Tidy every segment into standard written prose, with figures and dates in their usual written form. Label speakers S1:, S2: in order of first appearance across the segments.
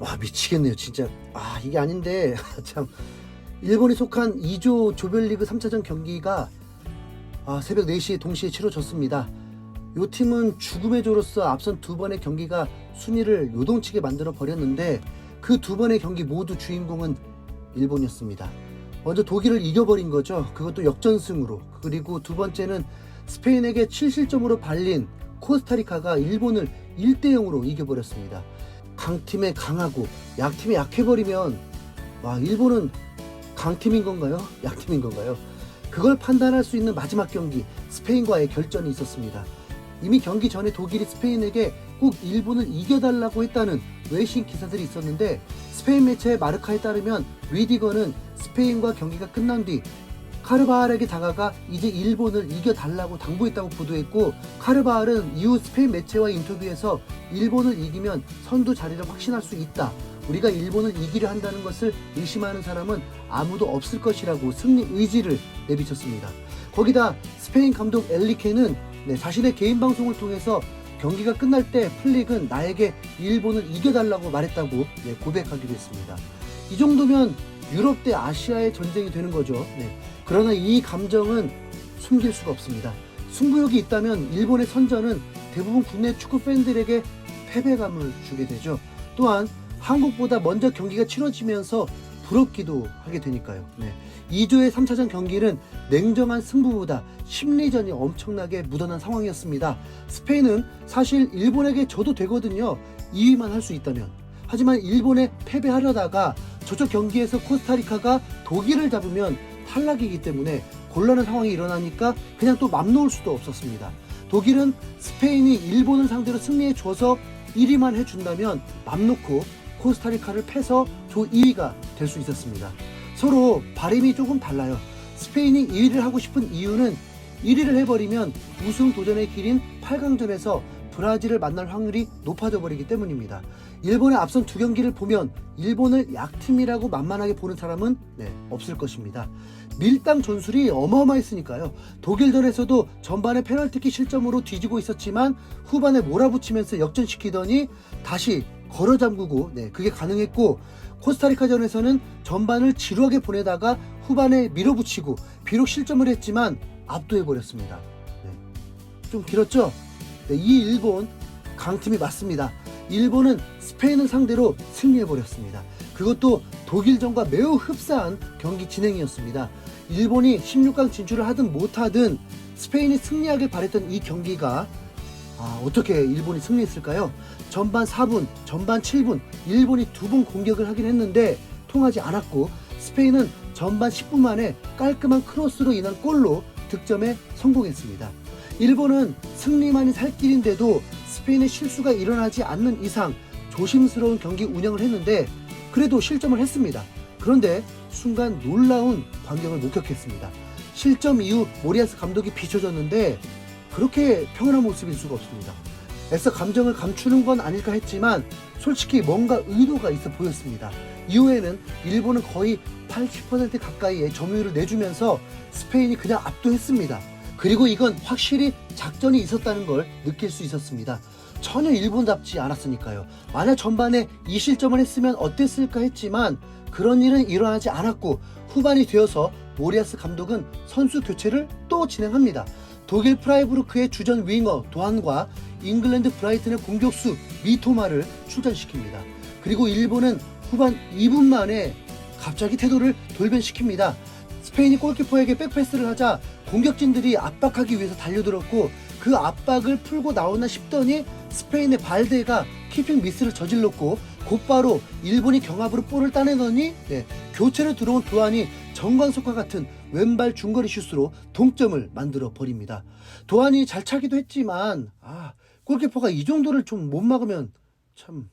S1: 와, 미치겠네요 진짜. 이게 아닌데 참, 일본이 속한 2조 조별리그 3차전 경기가 새벽 4시에 동시에 치러졌습니다. 요 팀은 죽음의 조로서 앞선 두 번의 경기가 순위를 요동치게 만들어 버렸는데, 그 두 번의 경기 모두 주인공은 일본이었습니다. 먼저 독일을 이겨버린 거죠. 그것도 역전승으로. 그리고 두 번째는 스페인에게 7실점으로 발린 코스타리카가 일본을 1대0으로 이겨버렸습니다. 강팀에 강하고 약팀에 약해버리면 일본은 강팀인 건가요? 약팀인 건가요? 그걸 판단할 수 있는 마지막 경기, 스페인과의 결전이 있었습니다. 이미 경기 전에 독일이 스페인에게 꼭 일본을 이겨달라고 했다는 외신 기사들이 있었는데, 스페인 매체 마르카에 따르면 리디거는 스페인과 경기가 끝난 뒤 카르바할에게 다가가 이제 일본을 이겨달라고 당부했다고 보도했고, 카르바할은 이후 스페인 매체와 인터뷰에서 일본을 이기면 선두 자리를 확신할 수 있다, 우리가 일본을 이기려 한다는 것을 의심하는 사람은 아무도 없을 것이라고 승리 의지를 내비쳤습니다. 거기다 스페인 감독 엘리케는 자신의 개인 방송을 통해서 경기가 끝날 때 플릭은 나에게 일본을 이겨달라고 말했다고 고백하기도 했습니다. 이 정도면 유럽 대 아시아의 전쟁이 되는 거죠. 그러나 이 감정은 숨길 수가 없습니다. 승부욕이 있다면 일본의 선전은 대부분 국내 축구 팬들에게 패배감을 주게 되죠. 또한 한국보다 먼저 경기가 치러지면서 부럽기도 하게 되니까요. 2조의 3차전 경기는 냉정한 승부보다 심리전이 엄청나게 묻어난 상황이었습니다. 스페인은 사실 일본에게 져도 되거든요, 2위만 할 수 있다면. 하지만 일본에 패배하려다가 저쪽 경기에서 코스타리카가 독일을 잡으면 탈락이기 때문에 곤란한 상황이 일어나니까 그냥 또 맘 놓을 수도 없었습니다. 독일은 스페인이 일본을 상대로 승리해 줘서 1위만 해준다면 맘 놓고 코스타리카를 패서 조 2위가 될 수 있었습니다. 서로 바람이 조금 달라요. 스페인이 2위를 하고 싶은 이유는 1위를 해버리면 우승 도전의 길인 8강전에서 브라질을 만날 확률이 높아져 버리기 때문입니다. 일본의 앞선 두 경기를 보면 일본을 약팀이라고 만만하게 보는 사람은 없을 것입니다. 밀당 전술이 어마어마했으니까요. 독일전에서도 전반에 페널티킥 실점으로 뒤지고 있었지만 후반에 몰아붙이면서 역전시키더니 다시 걸어 잠그고 그게 가능했고, 코스타리카전에서는 전반을 지루하게 보내다가 후반에 밀어붙이고 비록 실점을 했지만 압도해버렸습니다. 좀 길었죠? 이 일본 강팀이 맞습니다. 일본은 스페인을 상대로 승리해버렸습니다. 그것도 독일전과 매우 흡사한 경기 진행이었습니다. 일본이 16강 진출을 하든 못하든 스페인이 승리하길 바랬던 이 경기가 어떻게 일본이 승리했을까요? 전반 4분, 전반 7분 일본이 2번 공격을 하긴 했는데 통하지 않았고, 스페인은 전반 10분 만에 깔끔한 크로스로 인한 골로 득점에 성공했습니다. 일본은 승리만이 살 길인데도 스페인의 실수가 일어나지 않는 이상 조심스러운 경기 운영을 했는데 그래도 실점을 했습니다. 그런데 순간 놀라운 광경을 목격했습니다. 실점 이후 모리아스 감독이 비춰졌는데 그렇게 평온한 모습일 수가 없습니다. 애써 감정을 감추는 건 아닐까 했지만 솔직히 뭔가 의도가 있어 보였습니다. 이후에는 일본은 거의 80% 가까이의 점유율을 내주면서 스페인이 그냥 압도했습니다. 그리고 이건 확실히 작전이 있었다는 걸 느낄 수 있었습니다. 전혀 일본답지 않았으니까요. 만약 전반에 2실점을 했으면 어땠을까 했지만 그런 일은 일어나지 않았고, 후반이 되어서 모리아스 감독은 선수 교체를 또 진행합니다. 독일 프라이부르크의 주전 윙어 도한과 잉글랜드 브라이튼의 공격수 미토마를 출전시킵니다. 그리고 일본은 후반 2분 만에 갑자기 태도를 돌변시킵니다. 스페인이 골키퍼에게 백패스를 하자 공격진들이 압박하기 위해서 달려들었고, 그 압박을 풀고 나오나 싶더니 스페인의 발데가 키핑 미스를 저질렀고, 곧바로 일본이 경합으로 볼을 따내더니 교체로 들어온 도안이 정광석과 같은 왼발 중거리 슛으로 동점을 만들어 버립니다. 도안이 잘 차기도 했지만 골키퍼가 이 정도를 좀 못 막으면 참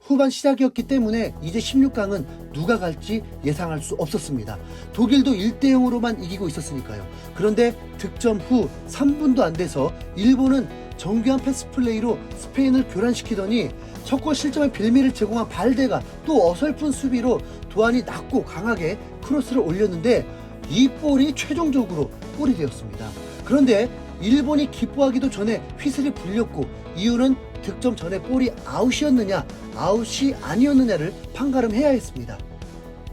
S1: 후반 시작이었기 때문에 이제 16강은 누가 갈지 예상할 수 없었습니다. 독일도 1대0으로만 이기고 있었으니까요. 그런데 득점 후 3분도 안 돼서 일본은 정교한 패스 플레이로 스페인을 교란시키더니 첫 골 실점의 빌미를 제공한 발데가 또 어설픈 수비로 도안이 낮고 강하게 크로스를 올렸는데 이 볼이 최종적으로 골이 되었습니다. 그런데 일본이 기뻐하기도 전에 휘슬이 불렸고 이유는 득점 전에 볼이 아웃이었느냐 아웃이 아니었느냐를 판가름해야 했습니다.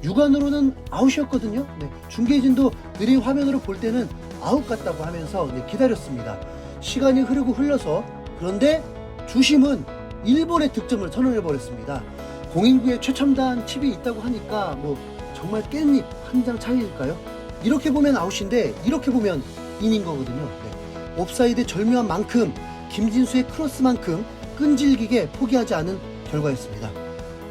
S1: 육안으로는 아웃이었거든요. 네, 중계진도 느린 화면으로 볼 때는 아웃 같다고 하면서 기다렸습니다. 시간이 흐르고 흘러서 그런데 주심은 일본의 득점을 선언해버렸습니다. 공인구에 최첨단 칩이 있다고 하니까 뭐 정말 깻잎 한 장 차이일까요? 이렇게 보면 아웃인데 이렇게 보면 인인 거거든요. 네. 옵사이드 절묘한 만큼 김진수의 크로스만큼 끈질기게 포기하지 않은 결과였습니다.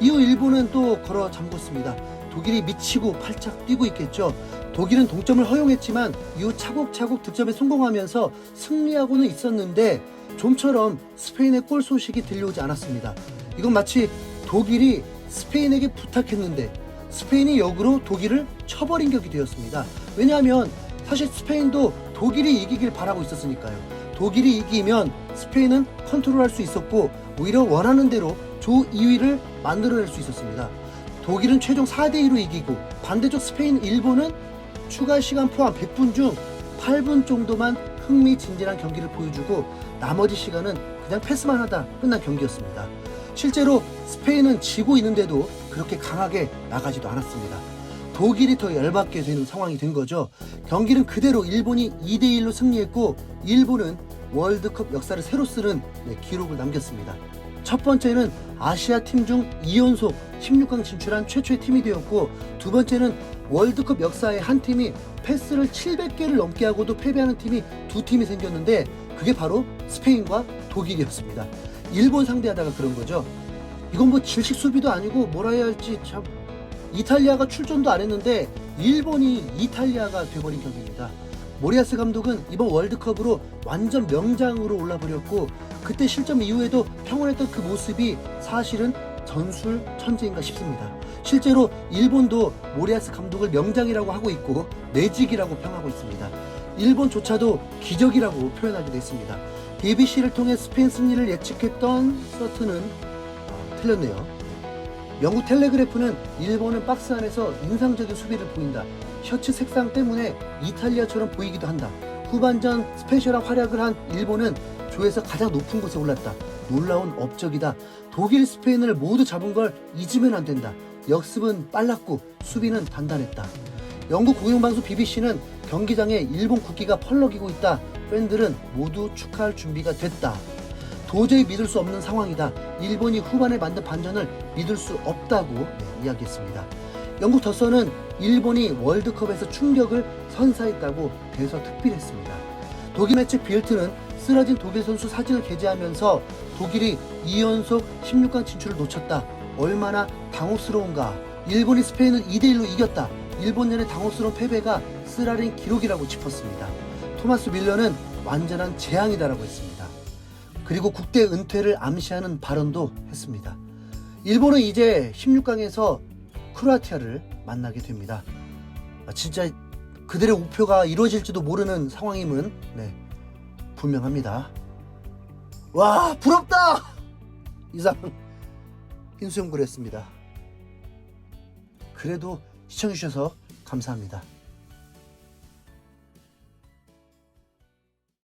S1: 이후 일본은 또 걸어 잠궜습니다. 독일이 미치고 팔짝 뛰고 있겠죠. 독일은 동점을 허용했지만 이후 차곡차곡 득점에 성공하면서 승리하고는 있었는데 좀처럼 스페인의 골 소식이 들려오지 않았습니다. 이건 마치 독일이 스페인에게 부탁했는데 스페인이 역으로 독일을 쳐버린 격이 되었습니다. 왜냐하면 사실 스페인도 독일이 이기길 바라고 있었으니까요. 독일이 이기면 스페인은 컨트롤할 수 있었고 오히려 원하는 대로 조 2위를 만들어낼 수 있었습니다. 독일은 최종 4대2로 이기고 반대쪽 스페인, 일본은 추가 시간 포함 100분 중 8분 정도만 흥미진진한 경기를 보여주고 나머지 시간은 그냥 패스만 하다 끝난 경기였습니다. 실제로 스페인은 지고 있는데도 그렇게 강하게 나가지도 않았습니다. 독일이 더 열받게 되는 상황이 된 거죠. 경기는 그대로 일본이 2대1로 승리했고 일본은 월드컵 역사를 새로 쓰는 기록을 남겼습니다. 첫 번째는 아시아 팀 중 2연속 16강 진출한 최초의 팀이 되었고 두 번째는 월드컵 역사의 한 팀이 패스를 700개를 넘게 하고도 패배하는 팀이 두 팀이 생겼는데 그게 바로 스페인과 독일이었습니다. 일본 상대하다가 그런 거죠. 이건 뭐 질식 수비도 아니고 뭐라 해야 할지 참. 이탈리아가 출전도 안 했는데 일본이 이탈리아가 돼버린 경기입니다. 모리아스 감독은 이번 월드컵으로 완전 명장으로 올라버렸고 그때 실점 이후에도 평온했던 그 모습이 사실은 전술 천재인가 싶습니다. 실제로 일본도 모리아스 감독을 명장이라고 하고 있고 매직이라고 평하고 있습니다. 일본조차도 기적이라고 표현하기도 했습니다. BBC를 통해 스페인 승리를 예측했던 서튼은 틀렸네요. 영국 텔레그래프는 일본은 박스 안에서 인상적인 수비를 보인다. 셔츠 색상 때문에 이탈리아처럼 보이기도 한다. 후반전 스페셜한 활약을 한 일본은 조에서 가장 높은 곳에 올랐다. 놀라운 업적이다. 독일, 스페인을 모두 잡은 걸 잊으면 안 된다. 역습은 빨랐고 수비는 단단했다. 영국 공영방송 BBC는 경기장에 일본 국기가 펄럭이고 있다. 팬들은 모두 축하할 준비가 됐다. 도저히 믿을 수 없는 상황이다. 일본이 후반에 만든 반전을 믿을 수 없다고 이야기했습니다. 영국 더선은 일본이 월드컵에서 충격을 선사했다고 대서특필했습니다. 독일 매체 빌트는 쓰러진 독일 선수 사진을 게재하면서 독일이 2연속 16강 진출을 놓쳤다. 얼마나 당혹스러운가. 일본이 스페인을 2대1로 이겼다. 일본연의 당혹스러운 패배가 쓰라린 기록이라고 짚었습니다. 토마스 밀러는 완전한 재앙이다라고 했습니다. 그리고 국대 은퇴를 암시하는 발언도 했습니다. 일본은 이제 16강에서 크로아티아를 만나게 됩니다. 진짜 그들의 목표가 이루어질지도 모르는 상황임은 분명합니다. 와, 부럽다! 이상 흰수염구였습니다. 그래도 시청해주셔서 감사합니다.